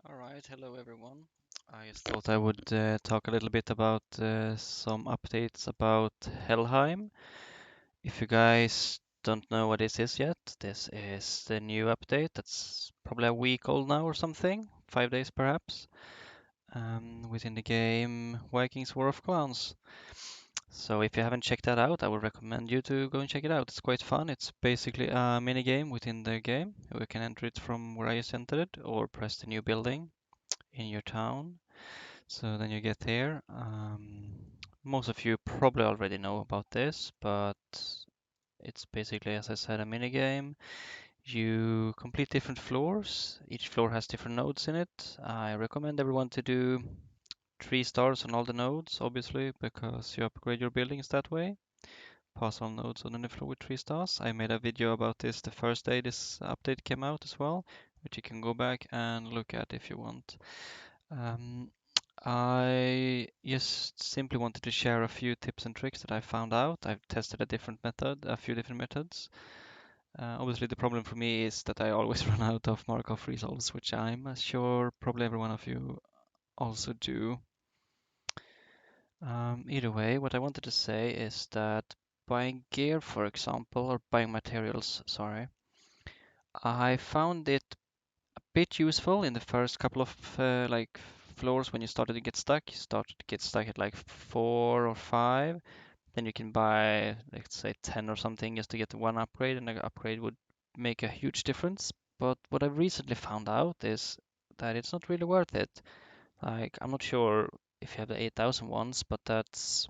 All right, hello everyone. I just thought I would talk a little bit about some updates about Helheim. If you guys don't know what this is yet, this is the new update that's probably a week old now or something, 5 days perhaps, within the game Vikings War of Clans. So if you haven't checked that out, I would recommend you to go and check it out. It's quite fun. It's basically a mini game within the game. You can enter it from where I just entered it or press the new building in your town. So then you get here. Most of you probably already know about this, but it's basically, as I said, a mini game. You complete different floors. Each floor has different nodes in it. I recommend everyone to do 3 stars on all the nodes, obviously, because you upgrade your buildings that way. Pass all nodes on the floor with 3 stars. I made a video about this the first day this update came out as well, which you can go back and look at if you want. Um, I just simply wanted to share a few tips and tricks that I found out. I've tested a few different methods. Obviously, the problem for me is that I always run out of Markov resolves, which I'm sure probably every one of you also do. Either way, what I wanted to say is that buying gear, for example, or buying materials, sorry, I found it bit useful in the first couple of like floors when you started to get stuck. You started to get stuck at like 4 or 5. Then you can buy, let's say, 10 or something just to get one upgrade, and the upgrade would make a huge difference. But what I've recently found out is that it's not really worth it. Like, I'm not sure if you have the 8,000 ones, but that's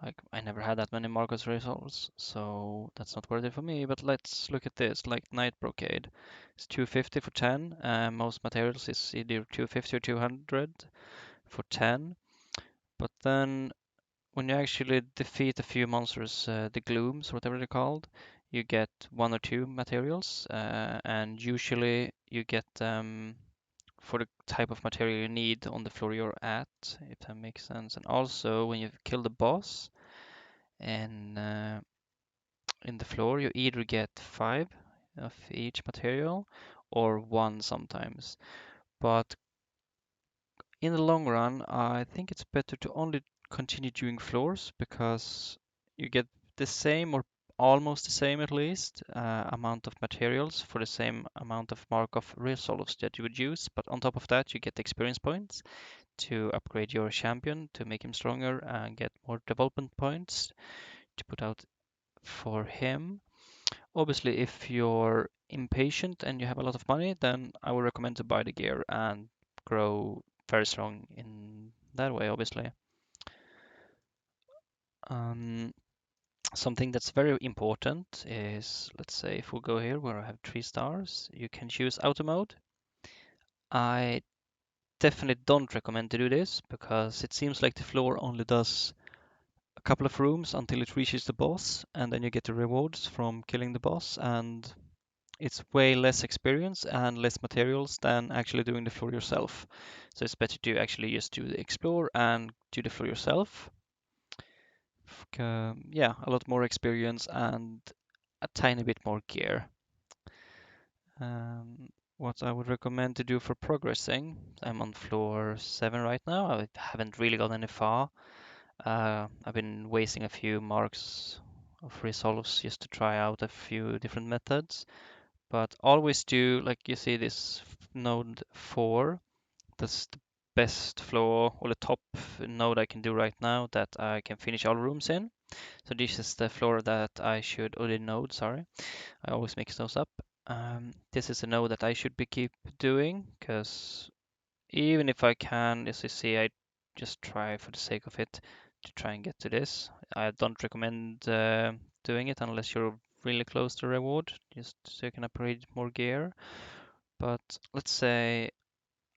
like I never had that many Marcos results, so that's not worth it for me. But let's look at this, like Night Brocade. It's 250 for 10. Most materials is either 250 or 200 for 10. But then when you actually defeat a few monsters, the glooms, whatever they're called, you get 1 or 2 materials, and usually you get them for the type of material you need on the floor you're at, if that makes sense. And also when you kill the boss, and in the floor you either get 5 of each material or 1 sometimes. But in the long run, I think it's better to only continue doing floors because you get the same or almost the same at least amount of materials for the same amount of Markov resolves that you would use. But on top of that, you get experience points to upgrade your champion to make him stronger and get more development points to put out for him. Obviously, if you're impatient and you have a lot of money, then I would recommend to buy the gear and grow very strong in that way, obviously. Um, Something that's very important is, let's say, if we go here where I have 3 stars, you can choose auto mode. I definitely don't recommend to do this because it seems like the floor only does a couple of rooms until it reaches the boss, and then you get the rewards from killing the boss, and it's way less experience and less materials than actually doing the floor yourself. So it's better to actually just do the explore and do the floor yourself. Yeah, a lot more experience and a tiny bit more gear. What I would recommend to do for progressing, I'm on floor 7 right now. I haven't really gone any far. I've been wasting a few marks of resolves just to try out a few different methods. But always do, like you see this node 4, that's the best floor or the top node I can do right now that I can finish all rooms in. So this is the floor that I should, or the node, sorry, I always mix those up. This is a node that I should be keep doing because even if I can, as you see, I just try for the sake of it to try and get to this. I don't recommend doing it unless you're really close to reward, just so you can upgrade more gear. But let's say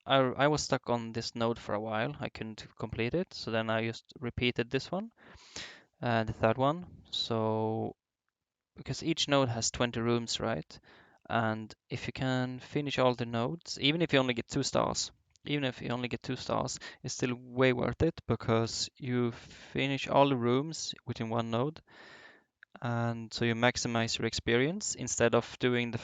I was stuck on this node for a while. I couldn't complete it, so then I just repeated this one, the third one. So because each node has 20 rooms, right? And if you can finish all the nodes, even if you only get 2 stars, even if you only get 2 stars, it's still way worth it because you finish all the rooms within one node, and so you maximize your experience instead of doing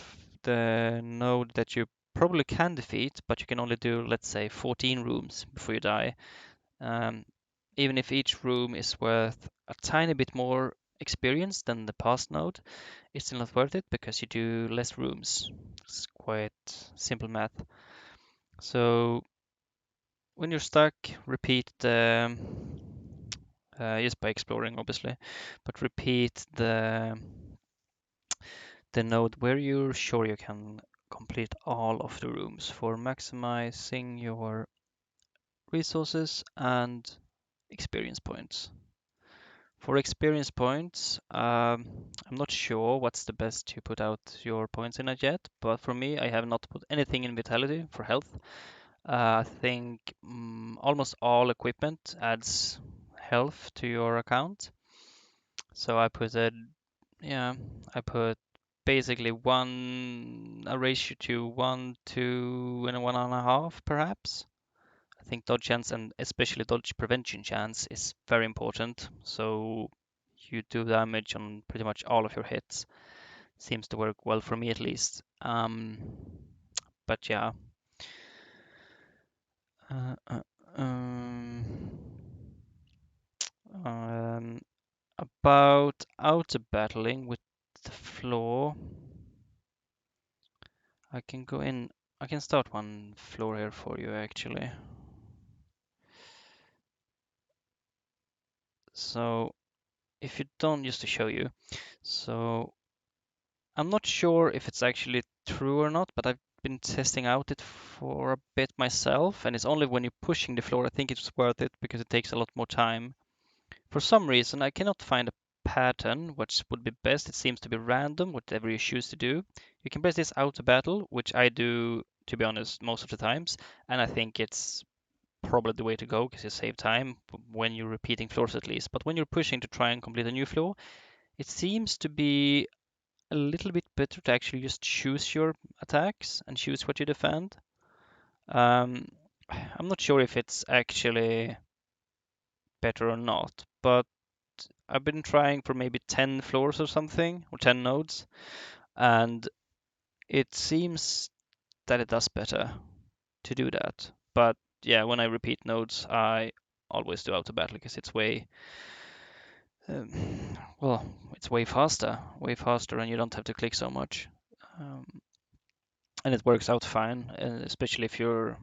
the node that you probably can defeat, but you can only do, let's say, 14 rooms before you die. Um, Even if each room is worth a tiny bit more experience than the past node, it's still not worth it because you do less rooms. It's quite simple math. So when you're stuck, repeat the just by exploring, obviously, but repeat the node where you're sure you can complete all of the rooms for maximizing your resources and experience points. For experience points, I'm not sure what's the best to put out your points in it yet, but for me, I have not put anything in Vitality for health. I think almost all equipment adds health to your account. So yeah, I put basically a ratio to 1 to and 1.5 perhaps. I think dodge chance and especially dodge prevention chance is very important. So you do damage on pretty much all of your hits. Seems to work well for me at least. But yeah. Uh, uh, um, um, about auto battling with the floor, I can go in. I can start one floor here for you actually. So if you don't, just to show you. So I'm not sure if it's actually true or not, but I've been testing out it for a bit myself, and it's only when you're pushing the floor I think it's worth it because it takes a lot more time. For some reason, I cannot find a pattern which would be best. It seems to be random, whatever you choose to do. You can press this auto battle, which I do, to be honest, most of the times, and I think it's probably the way to go because you save time when you're repeating floors at least. But when you're pushing to try and complete a new floor, it seems to be a little bit better to actually just choose your attacks and choose what you defend. Um, I'm not sure if it's actually better or not, but I've been trying for maybe 10 floors or something, or 10 nodes, and it seems that it does better to do that. But yeah, when I repeat nodes, I always do auto battle because it's um, well, it's way faster, and you don't have to click so much. Um, and it works out fine, especially if you're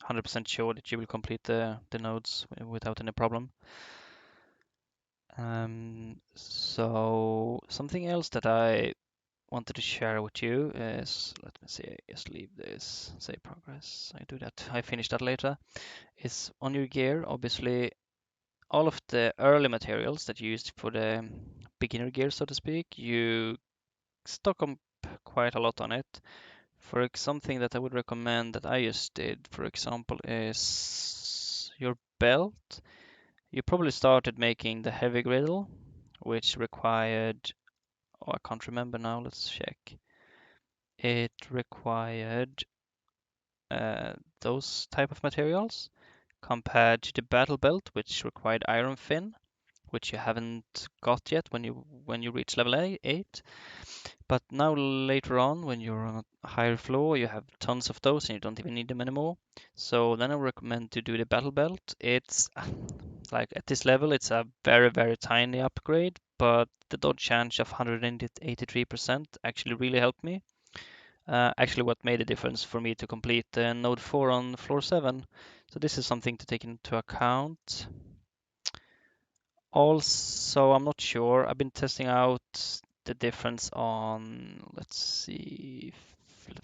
100% sure that you will complete the nodes without any problem. So something else that I wanted to share with you is, let me see, just leave this, save progress. I do that, I finish that later. Is on your gear, obviously, all of the early materials that you used for the beginner gear, so to speak, you stock up quite a lot on it. For something that I would recommend that I just did, for example, is your belt. You probably started making the heavy griddle, which required, oh, I can't remember now, let's check. It required those type of materials compared to the battle belt, which required iron fin, which you haven't got yet when you reach level 8. But now later on, when you're on a higher floor, you have tons of those and you don't even need them anymore. So then I recommend to do the battle belt. It's like at this level, it's a very, very tiny upgrade, but the dodge chance of 183% actually really helped me. Actually, what made a difference for me to complete node 4 on floor 7. So this is something to take into account. Also, I'm not sure. I've been testing out the difference on, let's see,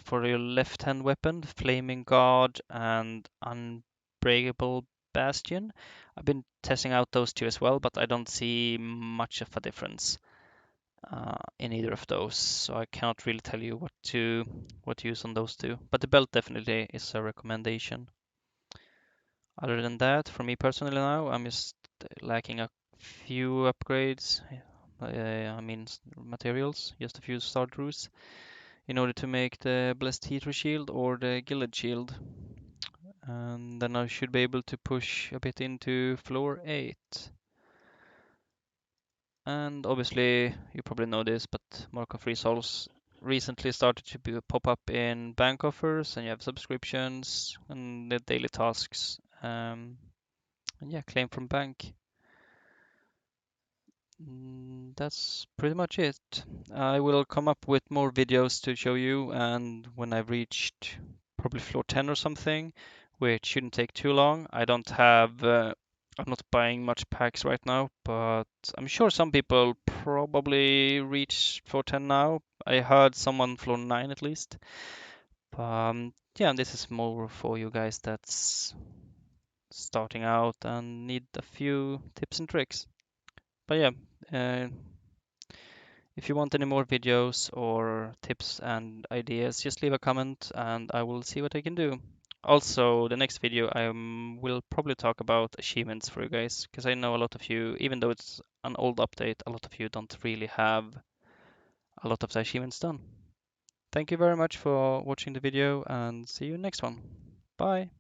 for your left-hand weapon, Flaming Guard and Unbreakable Bastion. I've been testing out those two as well, but I don't see much of a difference in either of those, so I cannot really tell you what to use on those two. But the belt definitely is a recommendation. Other than that, for me personally now, I'm just lacking a few upgrades. I mean materials, just a few star druids in order to make the blessed heater shield or the gilded shield. And then I should be able to push a bit into floor 8. And obviously, you probably know this, but Mark of Free Souls recently started to pop up in bank offers, and you have subscriptions and the daily tasks. And yeah, claim from bank. That's pretty much it. I will come up with more videos to show you, and when I've reached probably floor 10 or something, which shouldn't take too long. I'm not buying much packs right now, but I'm sure some people probably reach floor 10 now. I heard someone floor 9 at least. Yeah, this is more for you guys that's starting out and need a few tips and tricks. But yeah, uh, if you want any more videos or tips and ideas, just leave a comment and I will see what I can do. Also, the next video I will probably talk about achievements for you guys, because I know a lot of you, even though it's an old update, a lot of you don't really have a lot of the achievements done. Thank you very much for watching the video and see you next one. Bye!